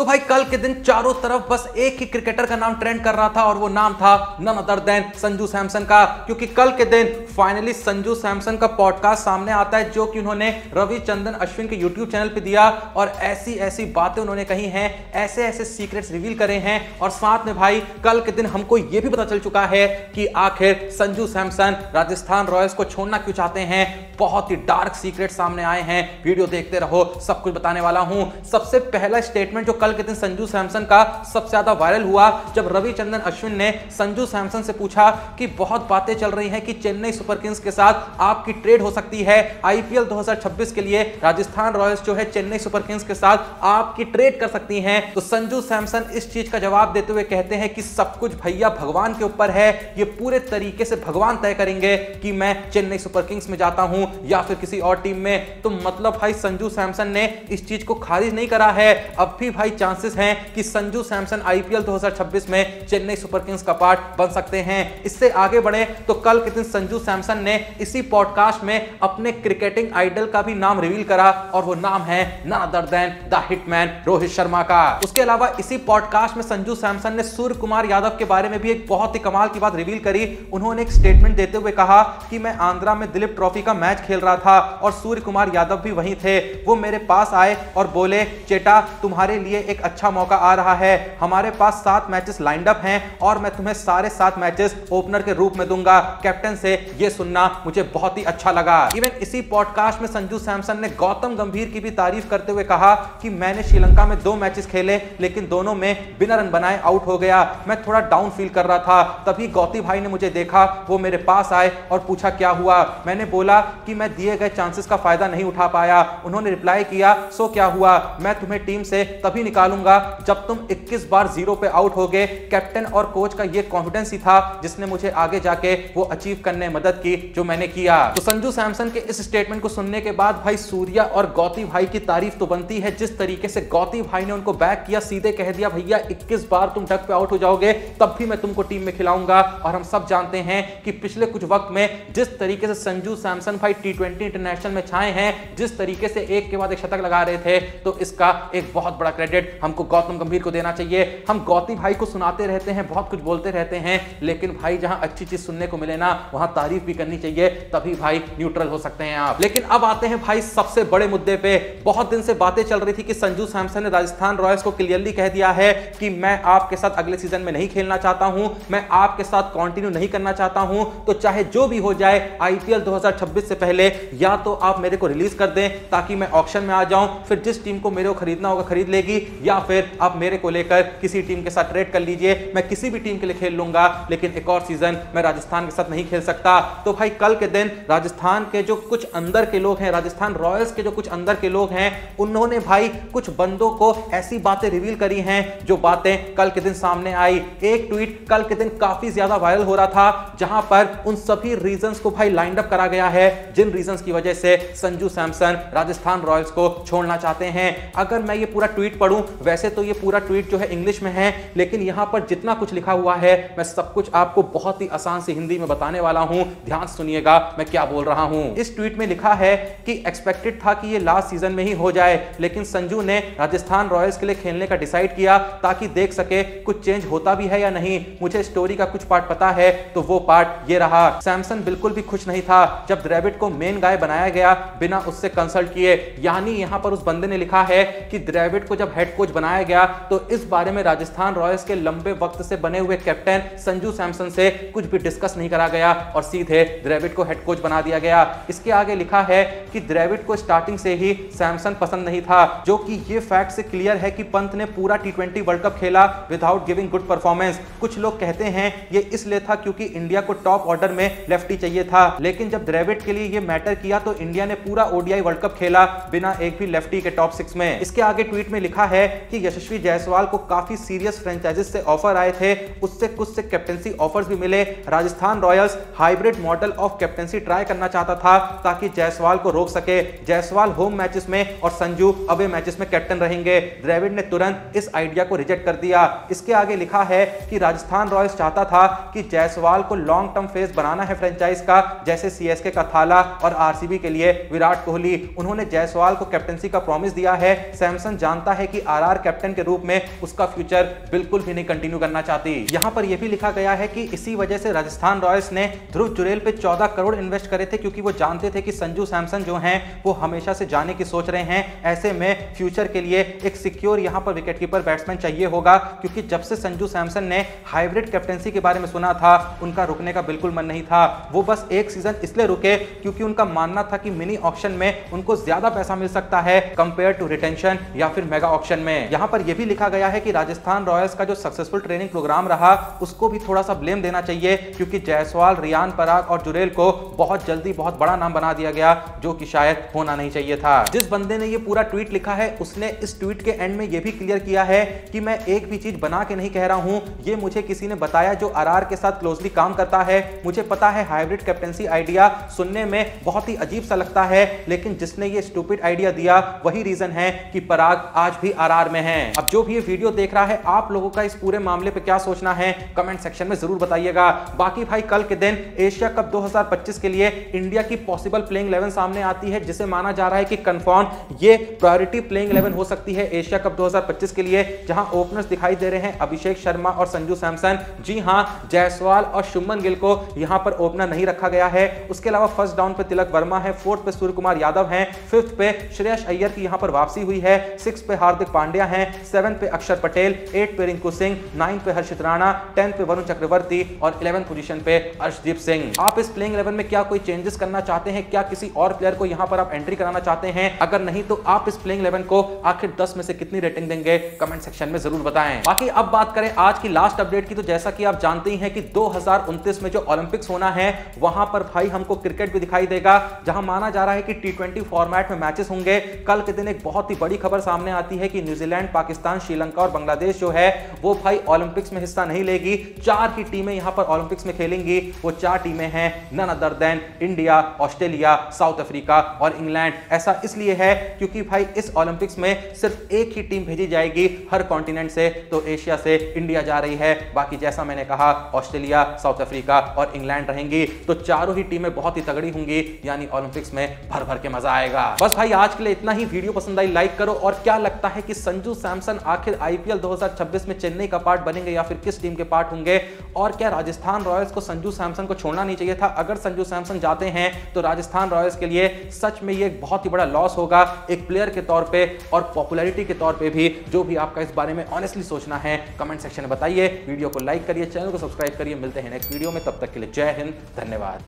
तो भाई कल के दिन चारों तरफ बस एक ही क्रिकेटर का नाम ट्रेंड कर रहा था और वो नाम था none other than Sanju Samson का। क्योंकि कल के दिन फाइनली संजू सैमसन का पॉडकास्ट सामने आता है जो कि उन्होंने रविचंद्रन अश्विन के यूट्यूब चैनल पे दिया और ऐसी ऐसी बातें उन्होंने कही हैं, ऐसे ऐसे सीक्रेट्स रिवील करे हैं। और साथ में भाई कल के दिन हमको ये भी पता चल चुका है कि आखिर संजू सैमसन राजस्थान रॉयल्स को छोड़ना क्यों चाहते हैं। बहुत ही डार्क सीक्रेट सामने आए हैं, वीडियो देखते रहो, सब कुछ बताने वाला हूं। सबसे पहला स्टेटमेंट जो कल के दिन संजू सैमसन का सबसे ज्यादा वायरल हुआ, जब रविचंद्रन अश्विन ने संजू सैमसन से पूछा कि बहुत बातें चल रही हैं कि चेन्नई सुपर किंग्स के साथ आपकी ट्रेड हो सकती है, आईपीएल 2026 के लिए राजस्थान रॉयल्स जो है चेन्नई सुपर किंग्स के साथ आपकी ट्रेड कर सकती हैं। तो संजू सैमसन इस चीज का जवाब देते हुए कहते हैं कि सब कुछ भैया भगवान के ऊपर है, ये पूरे तरीके से भगवान तय करेंगे कि मैं चेन्नई सुपर किंग्स में जाता हूं या फिर किसी और टीम में। तो मतलब भाई संजू सैमसन ने इस चीज को खारिज नहीं करा है, अब भी भाई चांसेस हैं कि संजू सैमसन आईपीएल 2026 में चेन्नई सुपर किंग्स का पार्ट बन सकते हैं। इससे आगे बढ़े तो कल के दिन संजू सैमसन ने इसी पॉडकास्ट में अपने क्रिकेटिंग आइडल का भी नाम रिवील करा और वो नाम है none other than the hitman Rohit Sharma का। उसके अलावा इसी पॉडकास्ट में संजू सैमसन ने सूर्य कुमार यादव के बारे में भी एक बहुत ही कमाल की बात रिवील करी। उन्होंने एक स्टेटमेंट देते हुए कहा कि मैं आंध्रा में दिलीप ट्रॉफी का मैच खेल रहा था और सूर्य कुमार यादव भी वहीं थे। वो मेरे पास आए और बोले, चेटा तुम्हारे लिए एक अच्छा मौका आ रहा है, हमारे पास 7 मैचेस लाइंड अप हैं और मैं तुम्हें सारे 7 मैचेस ओपनर के रूप में दूंगा। कैप्टन से ये सुनना मुझे बहुत ही अच्छा लगा। इवन इसी पॉडकास्ट में संजू सैमसन ने गौतम गंभीर की भी तारीफ करते हुए कहा कि मैंने श्रीलंका में 2 मैचेस खेले लेकिन दोनों में बिना रन बनाए आउट हो गया, मैं थोड़ा डाउन फील कर रहा था। तभी गौती भाई ने मुझे देखा, वो मेरे पास आए और पूछा क्या हुआ। मैंने बोला कि मैं दिए गए चांसेस का फायदा नहीं उठा पाया। उन्होंने रिप्लाई किया, सो क्या हुआ, मैं तुम्हें टीम से तभी निकालूंगा जब तुम 21 बार 0 पे आउट हो गए। कैप्टन और कोच का ये कॉन्फिडेंस ही था जिसने मुझे आगे जाके वो अचीव करने में मदद की जो मैंने किया। तो संजू सैमसन के इस स्टेटमेंट को सुनने के बाद भाई सूर्या और गौती भाई की तारीफ तो बनती है। जिस तरीके से गौती भाई ने उनको बैक किया, सीधे कह दिया भैया 21 बार तुम डक पे आउट हो जाओगे तब भी मैं तुमको टीम में खिलाऊंगा। और हम सब जानते हैं कि पिछले कुछ वक्त में जिस तरीके से संजू सैमसन भाई T20 इंटरनेशनल में छाए हैं, जिस तरीके से एक के बाद एक शतक लगा रहे थे, तो इसका एक बहुत बड़ा क्रेडिट हमको गौतम गंभीर को देना चाहिए। हम गौती भाई को सुनाते रहते हैं, बहुत कुछ बोलते रहते हैं, लेकिन भाई जहां अच्छी चीज सुनने को मिले ना वहां तारीफ भी करनी चाहिए, तभी भाई न्यूट्रल हो सकते हैं आप। लेकिन अब आते हैं भाई सबसे बड़े मुद्दे पे। बहुत दिन से बातें चल रही थी कि संजू सैमसन ने राजस्थान रॉयल्स को क्लियरली कह दिया है कि मैं आपके साथ अगले सीजन में नहीं खेलना चाहता हूं, मैं आपके साथ कंटिन्यू नहीं करना चाहता हूं, तो चाहे जो भी हो जाए आईपीएल 2026 से पहले या तो आप मेरे को रिलीज कर दें ताकि मैं ऑक्शन में आ जाऊं, फिर जिस टीम को मेरे को खरीदना होगा खरीद लेगी, या फिर आप मेरे को लेकर किसी टीम के साथ ट्रेड कर लीजिए, मैं किसी भी टीम के लिए खेल लूंगा, लेकिन एक और सीजन मैं राजस्थान के साथ नहीं खेल सकता। तो भाई कल के दिन राजस्थान के जो कुछ अंदर के लोग हैं, राजस्थान रॉयल्स के जो कुछ अंदर के लोग हैं, उन्होंने भाई कुछ बंदों को ऐसी बातें रिवील करी हैं जो बातें कल के दिन सामने आई। एक ट्वीट कल के दिन काफी ज्यादा वायरल हो रहा था जहां पर उन सभी रीजंस को भाई लाइंड अप करा गया है जिन रीजंस की वजह से संजू सैमसन राजस्थान रॉयल्स को छोड़ना चाहते हैं। अगर मैं ये पूरा ट्वीट पढ़ूं, वैसे तो ये पूरा ट्वीट जो है इंग्लिश में है, लेकिन यहां पर जितना कुछ लिखा हुआ है मैं सब कुछ आपको बहुत ही आसान से हिंदी में बताने वाला हूं, ध्यान से सुनिएगा मैं क्या बोल रहा हूं। इस ट्वीट में लिखा है कि एक्सपेक्टेड था कि ये लास्ट सीजन में ही हो जाए, लेकिन संजू ने राजस्थान रॉयल्स के लिए खेलने का डिसाइड किया ताकि देख सके कुछ चेंज होता भी है या नहीं। मुझे स्टोरी का कुछ पार्ट पता है तो वो पार्ट ये रहा। सैमसन बिल्कुल भी खुश नहीं था जब द्रविड़ को मेन गाय बनाया गया बिना उससे कंसल्ट किए। यानी यहां पर उस बंदे ने लिखा है कि द्रविड़ को जब हेड कोच बनाया गया तो इस बारे में राजस्थान रॉयल्स के लंबे वक्त से बने हुए कैप्टन संजू सैमसन से कुछ भी डिस्कस नहीं करा गया और सीधे द्रविड़ को हेड कोच बना दिया गया। इसके आगे लिखा है कि द्रविड़ को स्टार्टिंग से ही सैमसन पसंद नहीं था, जो कि ये फैक्ट से क्लियर है कि पंत ने पूरा T20 वर्ल्ड कप खेला विदाउट गिविंग गुड परफॉर्मेंस। कुछ लोग कहते हैं ये इसलिए था क्योंकि इंडिया को टॉप ऑर्डर में लेफ्टी चाहिए था, लेकिन जब द्रविड़ के लिए ये मैटर किया तो इंडिया ने पूरा ओडीआई वर्ल्ड कप खेला बिना एक भी लेफ्टी के टॉप 6 में। इसके आगे ट्वीट में लिखा है कि यशस्वी जायसवाल को काफी सीरियस फ्रेंचाइजीज से ऑफर आए थे, उससे कुछ से कैप्टेंसी ऑफर्स भी मिले। Rajasthan Royals hybrid model of captaincy try करना चाहता था ताकि जायसवाल को रोक सके। जायसवाल होम मैचेस में और संजू अवे मैचेस में कैप्टन रहेंगे। द्रविड़ ने तुरंत इस आइडिया को रिजेक्ट कर दिया। इसके आगे लिखा है कि राजस्थान रॉयल्स चाहता था कि जायसवाल को लॉन्ग टर्म फेस बनाना है फ्रेंचाइज का, जैसे सीएसके का थाला और आरसीबी के लिए विराट कोहली। उन्होंने जायसवाल को कैप्टेंसी का प्रॉमिस दिया है। सैमसन जानता है कि आरआर कैप्टन के रूप में उसका फ्यूचर बिल्कुल भी नहीं कंटिन्यू करना चाहती। यहां पर यह भी लिखा गया है कि इसी वजह से राजस्थान रॉयल्स ने ध्रुव जुरैल पे 14 करोड़ इन्वेस्ट करे थे, क्योंकि वो जानते थे कि संजू सैमसन जो हैं वो हमेशा से जाने की सोच रहे हैं। ऐसे में फ्यूचर के लिए एक सिक्योर यहां पर विकेटकीपर बैट्समैन चाहिए होगा, क्योंकि जब से संजू सैमसन ने हाइब्रिड कैप्टनसी के बारे में सुना था उनका रुकने का बिल्कुल मन नहीं था। वो बस एक सीजन इसलिए रुके क्योंकि उनका मानना था कि मिनी ऑक्शन में उनको ज्यादा पैसा मिल सकता है कंपेयर टू रिटेंशन या फिर मेगा ऑक्शन में। यहां पर यह भी लिखा गया है कि राजस्थान रॉयल्स का जो सक्सेसफुल ट्रेनिंग प्रोग्राम रहा उसको भी थोड़ा सा ब्लेम देना चाहिए, क्योंकि जायसवाल, रियान पराग और जुरैल को बहुत जल्दी बहुत बड़ा नाम बना दिया गया, जो कि शायद होना नहीं चाहिए था। जिस बंदे ने ये पूरा ट्वीट लिखा है उसने इस ट्वीट के एंड में यह भी क्लियर किया है कि मैं एक भी चीज बना के नहीं कह रहा हूं, ये मुझे किसी ने बताया जो आरआर के साथ क्लोजली काम करता है। मुझे पता है हाइब्रिड कैप्टनसी आइडिया सुनने में बहुत ही अजीब सा लगता है, लेकिन जिसने ये स्टूपिड आइडिया दिया वही रीजन है कि पराग आज भी आरआर में है। अब जो भी ये वीडियो देख रहा है, आप लोगों का इस पूरे मामले पे क्या सोचना है कमेंट सेक्शन में जरूर बताइएगा। बाकी भाई कल के दिन एशिया कप 2025 के लिए इंडिया की पॉसिबल प्लेइंग 11 सामने आती है, जिसे माना जा रहा है कि कंफर्म ये प्रायोरिटी प्लेइंग 11 हो सकती है एशिया कप 2025 के लिए, जहां ओपनर्स दिखाई दे रहे हैं अभिषेक शर्मा और संजू सैमसन। जी हां, जायसवाल और शुभमन गिल को यहां पर ओपनर नहीं रखा गया है। उसके अलावा फर्स्ट डाउन पे तिलक वर्मा है, फोर्थ पे सूर्य कुमार यादव हैं, फिफ्थ पे श्रेयस अय्यर की यहां पर वापसी हुई है, सिक्स पे हार्दिक पांड्या हैं, सेवन पे अक्षर पटेल, 8 पे रिंकू सिंह, 9 पे हर्षित राणा, 10 पे वरुण चक्रवर्ती और 11th पोजीशन पे अर्शदीप सिंह। आप इस प्लेइंग 11 में क्या कोई चेंजेस करना चाहते हैं? क्या किसी और प्लेयर को यहां पर आप एंट्री कराना चाहते हैं? अगर नहीं तो आप इस प्लेइंग 11 को आखिर 10 में से कितनी रेटिंग देंगे कमेंट सेक्शन में जरूर बताएं। बाकी अब बात करें आज की लास्ट अपडेट की, तो जैसा कि आप जानते ही हैं कि 2029 में जो ओलंपिक्स होना है वहां पर भाई हमको क्रिकेट भी दिखाई देगा, जहां माना जा रहा है कि T20 फॉर्मेट में मैचेस होंगे। कल के दिन एक बहुत ही बड़ी खबर सामने आती है कि न्यूजीलैंड, पाकिस्तान, श्रीलंका और बांग्लादेश जो है वो भाई ओलंपिक्स में हिस्सा नहीं लेगी। 4 ही टीमें यहां पर ओलंपिक्स में खेलेंगी। वो 4 टीमें हैं none other than India, Australia, South Africa और इंग्लैंड। ऐसा इसलिए है क्योंकि भाई इस ओलंपिक्स में सिर्फ एक ही टीम भेजी जाएगी हर कॉन्टिनेंट से, तो एशिया से इंडिया जा रही है। बाकी जैसा मैंने कहा ऑस्ट्रेलिया, साउथ अफ्रीका और इंग्लैंड रहेंगी, तो चारों ही टीमें बहुत ही तगड़ी होंगी, यानी ओलंपिक्स में भर भर के मजा आएगा। बस भाई आज के लिए इतना ही। वीडियो पसंद आई लाइक करो। और क्या लगता है कि संजू सैमसन आखिर आईपीएल 2026 में चेन्नई का पार्ट बनेंगे या फिर किस टीम के पार्ट होंगे? और क्या राजस्थान रॉयल्स को संजू सैमसन को छोड़ना नहीं चाहिए था? अगर संजू सैमसन जाते हैं तो राजस्थान रॉयल्स के लिए सच में ये एक बहुत ही बड़ा लॉस होगा, एक प्लेयर के तौर पे और पॉपुलैरिटी के तौर पे भी। जो भी आपका इस बारे में ऑनेस्टली सोचना है कमेंट सेक्शन में बताइए। वीडियो को लाइक करिए, चैनल को सब्सक्राइब करिए। मिलते हैं नेक्स्ट वीडियो में, तब तक के लिए जय हिंद, धन्यवाद।